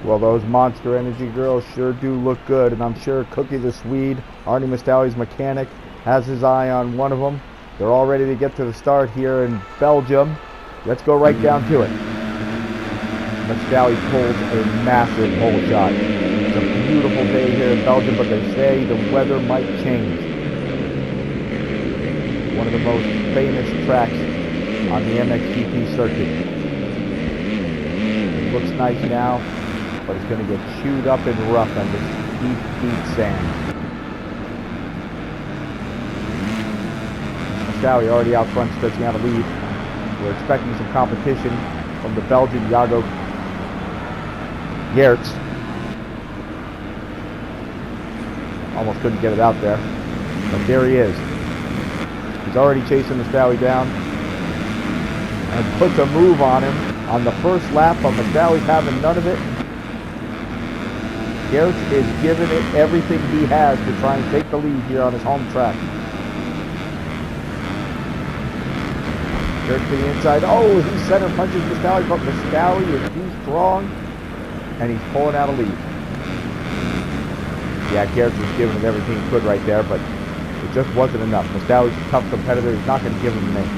Well, those Monster Energy girls sure do look good, and I'm sure Cookie the Swede, Arnie Mustali's mechanic, has his eye on one of them. They're all ready to get to the start here in Belgium. Let's go right down to it. Mustali pulls a massive hole shot. It's a beautiful day here in Belgium, but they say the weather might change. One of the most famous tracks on the MXGP circuit. It looks nice now, but it's going to get chewed up and rough on this deep sand. Mustali already out front, stretching out a lead. We're expecting some competition from the Belgian Jago Geerts. Almost couldn't get it out there, but there he is. He's already chasing Mustali down and puts a move on him on the first lap, but Mustali's having none of it. Geerts is giving it everything he has to try and take the lead here on his home track. Geerts to the inside. Oh, he center punches Mustali, but Mustali is too strong, and he's pulling out a lead. Yeah, Geerts was giving it everything he could right there, but it just wasn't enough. Mustali's a tough competitor. He's not going to give him an inch.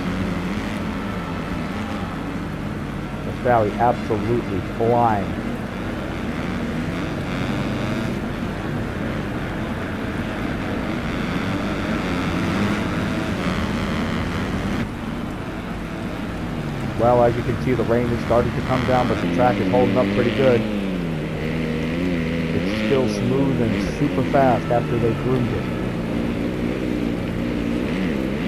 Mustali absolutely flying. Well, as you can see, the rain is starting to come down, but the track is holding up pretty good. It's still smooth and super fast after they groomed it.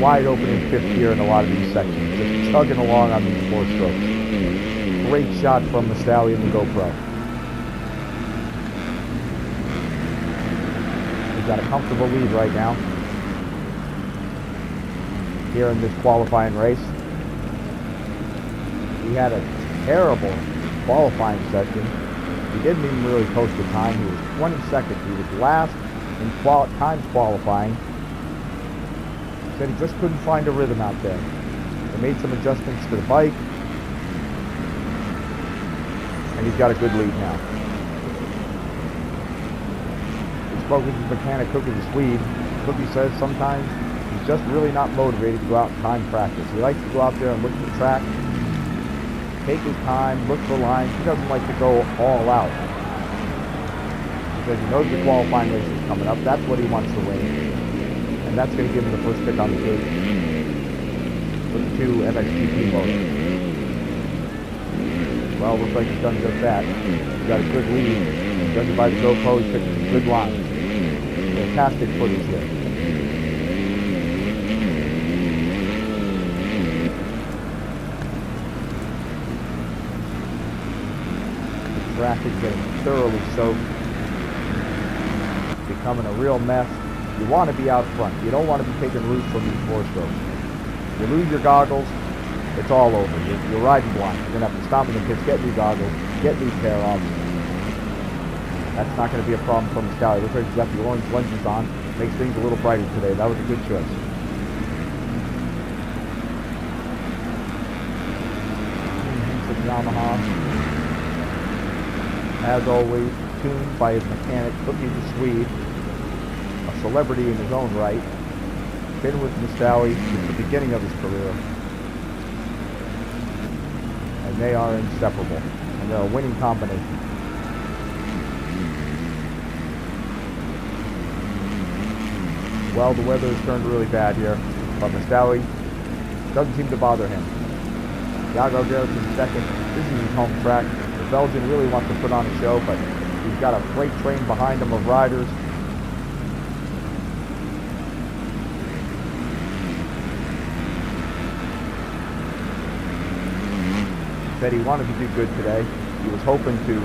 Wide open in fifth gear in a lot of these sections, just chugging along on these 4 strokes. Great shot from Mustali in the GoPro. He's got a comfortable lead right now here in this qualifying race. He had a terrible qualifying session. He didn't even really post a time. He was 22nd. He was last in times qualifying. He said he just couldn't find a rhythm out there. They made some adjustments to the bike, and he's got a good lead now. He spoke with his mechanic, Cookie the Swede. Cookie says sometimes he's just really not motivated to go out and time practice. He likes to go out there and look at the track, take his time, look for lines. He doesn't like to go all out. Because he knows the qualifying race is coming up. That's what he wants to win. And that's going to give him the first pick on the cake with the 2 MXGP motors. Well, looks like he's done just that. He's got a good lead. Judging by the GoPro, he's picking some good lines. Fantastic footage here. Track is getting thoroughly soaked, becoming a real mess. You want to be out front. You don't want to be taking loose from these 4 strokes. You lose your goggles, it's all over. You're riding blind. You're going to have to stop in the pits, get new goggles, get new pair offs. That's not going to be a problem from Mustali. Looks like he's got the orange lenses on. Makes things a little brighter today. That was a good choice. Yamaha. As always, tuned by his mechanic, Cookie the Swede, a celebrity in his own right. Been with Mustali since the beginning of his career. And they are inseparable. And they're a winning combination. Well, the weather has turned really bad here, but Mustali doesn't seem to bother him. Jago Geerts in second. This is his home track. Belgian really wants to put on a show, but he's got a freight train behind him of riders. Said he wanted to do good today. He was hoping to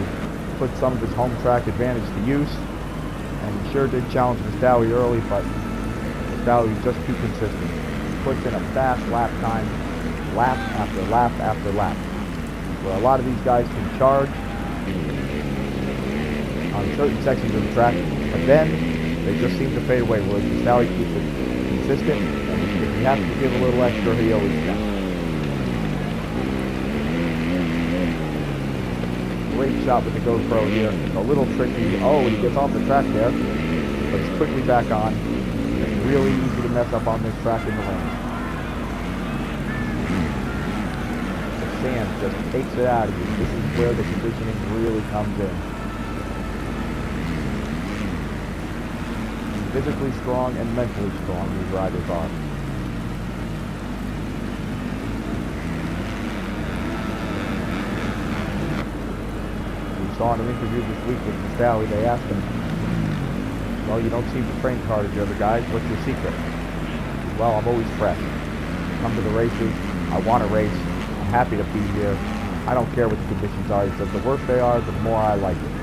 put some of his home track advantage to use, and he sure did challenge Mustali early, but Mustali was just too consistent. He puts in a fast lap time, lap after lap after lap. Where a lot of these guys can charge on certain sections of the track, but then they just seem to fade away. Whereas Mustali keeps it consistent, and if he has to give a little extra, he always can. Great shot with the GoPro here. A little tricky. Oh, and he gets off the track there. But he's quickly back on. It's really easy to mess up on this track in the lane. The sand just takes it out of you. This is where the conditioning really comes in. Physically strong and mentally strong these riders are. Saw in an interview this week with Sally, they asked him, well, you don't seem to train as hard as the other guys, what's your secret? Well, I'm always fresh. Come to the races, I want to race, I'm happy to be here, I don't care what the conditions are. He says the worse they are, the more I like it.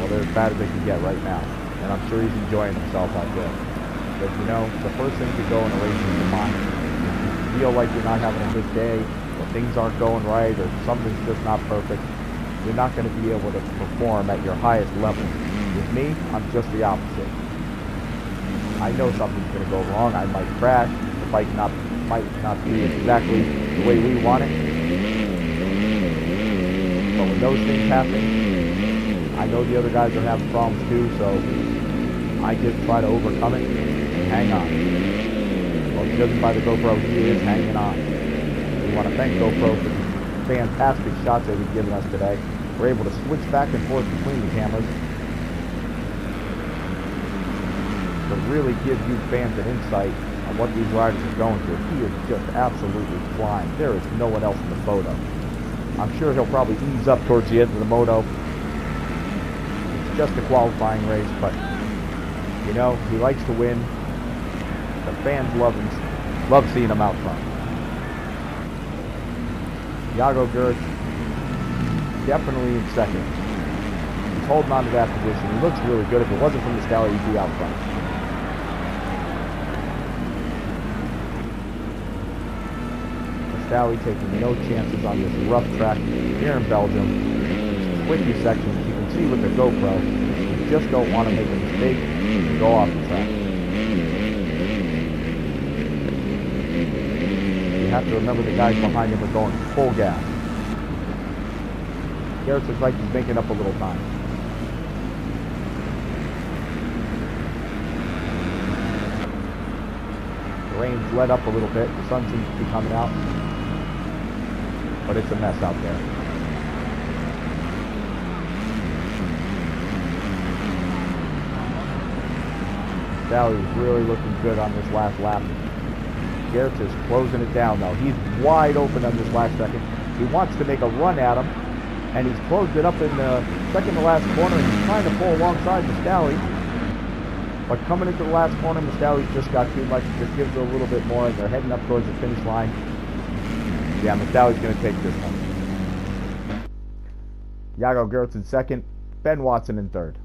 Well, they're as bad as they can get right now, and I'm sure he's enjoying himself out there. But you know, the first thing to go in a race is the mind. If you feel like you're not having a good day, or things aren't going right, or something's just not perfect, you're not going to be able to perform at your highest level. With me, I'm just the opposite. I know something's going to go wrong. I might crash. The bike might not be exactly the way we want it. But when those things happen, I know the other guys are having problems too, so I just try to overcome it and hang on. Well, if he doesn't buy the GoPro, he is hanging on. We want to thank GoPro for the fantastic shots they've given us today. We're able to switch back and forth between the cameras to really give you fans an insight on what these riders are going through. He is just absolutely flying. There is no one else in the photo. I'm sure he'll probably ease up towards the end of the moto. It's just a qualifying race, but you know, he likes to win. The fans love him, love seeing him out front. Jago Gertz, definitely in second. He's holding on to that position. He looks really good. If it wasn't from the Stallion, he'd be out front. The Stallion taking no chances on this rough track here in Belgium. Twisty sections. You can see with the GoPro, you just don't want to make a mistake and go off the track. You have to remember the guys behind him are going full gas. Gertz is like he's making up a little time. The rain's let up a little bit. The sun seems to be coming out. But it's a mess out there. Sally's really looking good on this last lap. Gertz is closing it down though. He's wide open on this last second. He wants to make a run at him, and he's closed it up in the second to last corner, and he's trying to pull alongside Mustali. But coming into the last corner, Mustali's just got too much. It just gives it a little bit more, and they're heading up towards the finish line. Yeah, Mustali's going to take this one. Jago Gertz in second, Ben Watson in third.